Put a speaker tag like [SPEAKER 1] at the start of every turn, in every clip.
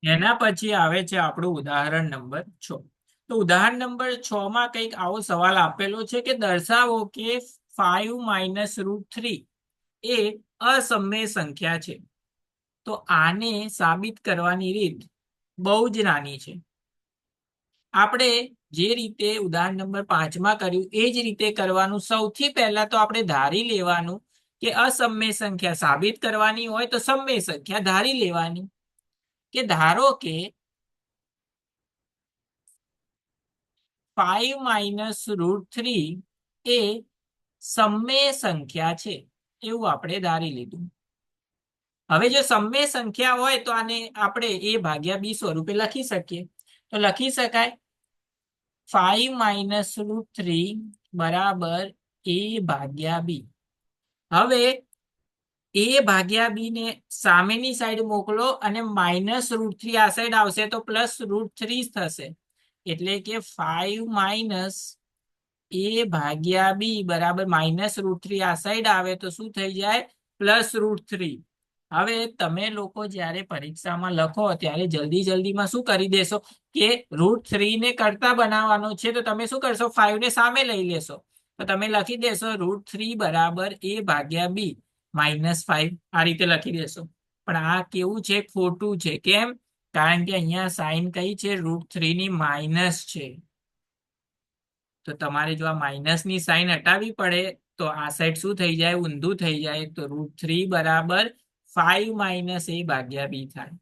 [SPEAKER 1] એના પછી આવે છે આપણું ઉદાહરણ નંબર 6. તો ઉદાહરણ નંબર 6 માં કંઈક આવો સવાલ આપેલો છે કે દર્શાવો કે 5 - √3 એ અસમય સંખ્યા છે. તો આને સાબિત કરવાની રીત બહુ જ નાની છે. આપણે જે રીતે ઉદાહરણ નંબર 5 માં કર્યું એ જ રીતે કરવાનું. સૌથી પહેલા તો આપણે ધારી લેવાનું કે અસમય સંખ્યા સાબિત કરવાની હોય તો સમય સંખ્યા ધારી લેવાની. કે ધારો કે 5 - √3 એ સમય સંખ્યા છે એવું આપણે ધારી લીધું. હવે જો સમય સંખ્યા હોય તો આને આપણે a/b સ્વરૂપે લખી શકીએ. તો લખી શકાય 5 - √3 = a/b. હવે a/b ને સામેની સાઈડ મોકલો અને -√3 આ સાઈડ આવશે તો +√3 થશે. એટલે કે 5 - a/b બરાબર -√3 આ સાઈડ આવે તો શું થઈ જાય? +√3. હવે તમે લોકો જ્યારે પરીક્ષામાં લખો ત્યારે જલ્દીમાં શું કરી દેશો કે √3 ને કરતા બનાવવાનો છે તો તમે શું કરશો? 5 ને સામે લઈ લેશો. તો તમે લખી દેશો √3 બરાબર a/b -5 આ રીતે લખી દેશો. પણ આ કેવું છે? ખોટું છે. કેમ? કારણ કે અહીંયા સાઈન કઈ છે? √3 ની માઇનસ છે. તો તમારે જો આ માઇનસની સાઈન હટાવવી પડે તો આ સાઈડ શું થઈ જાય? ઊંધું થઈ જાય. તો √3 બરાબર 5 - a/b થાય.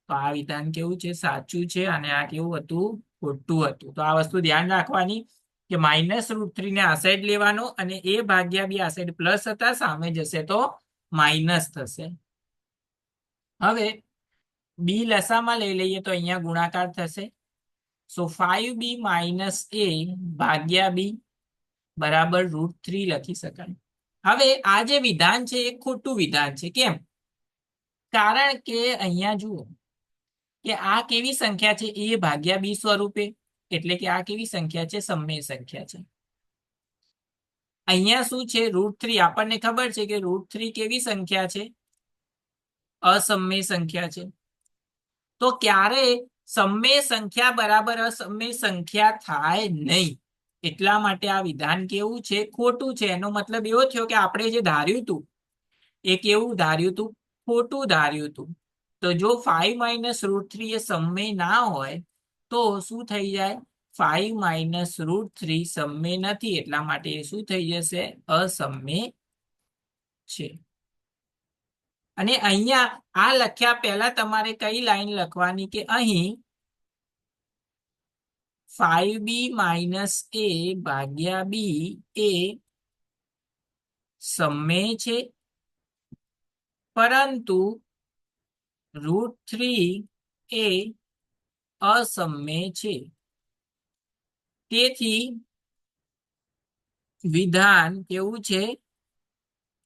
[SPEAKER 1] તો આ વિધાન કેવું છે? સાચું છે. અને આ કેવું હતું? ખોટું હતું. તો આ વસ્તુ ધ્યાન રાખવાની કે -√3 ને આ સાઈડ લેવાનો અને a/b આ સાઈડ પ્લસ હતા, સામે જશે તો માઇનસ થશે. હવે બી લસામાં લઈ લઈએ તો અહીંયા ગુણાકાર થશે. સો 5b - a/b બરાબર √3 લખી શકાય. હવે આ જે વિધાન છે એ ખોટું વિધાન છે. કેમ? કારણ કે અહીંયા જુઓ કે આ કેવી સંખ્યા છે? a/b સ્વરૂપે. એટલે કે આ કેવી સંખ્યા છે? સમય સંખ્યા છે. અહીંયા શું છે? √3 આપણને ખબર છે કે √3 કેવી સંખ્યા છે? અસમય સંખ્યા છે. તો ક્યારે સમય સંખ્યા બરાબર અસમય સંખ્યા થાય નહીં. એટલા માટે આ વિધાન કેવું છે? ખોટું છે. એનો મતલબ એવો થયો કે આપણે જે ધાર્યું હતું એ કેવું ધાર્યું હતું? ખોટું ધાર્યું હતું. તો જો 5 - √3 એ સમય ના હોય તો શું થઈ જાય? 5 - √3 સમય નથી. એટલા માટે એ શું થઈ જશે? અસમય છે. અને અહીંયા આ લખ્યા પહેલા તમારે કઈ લાઈન લખવાની કે અહીં 5b - a/b એ સમય છે, પરંતુ √3 એ અસમય છે. તેથી વિધાન કેવું છે?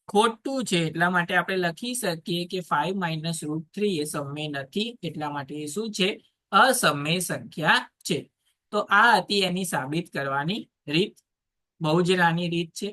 [SPEAKER 1] ખોટું છે. એટલા માટે આપણે લખી શકીએ કે 5 - √3 એ સમય નથી. એટલા માટે એ શું છે? અસમય સંખ્યા છે. તો આ હતી એની સાબિત કરવાની રીત. બહુ જ નાની રીત છે.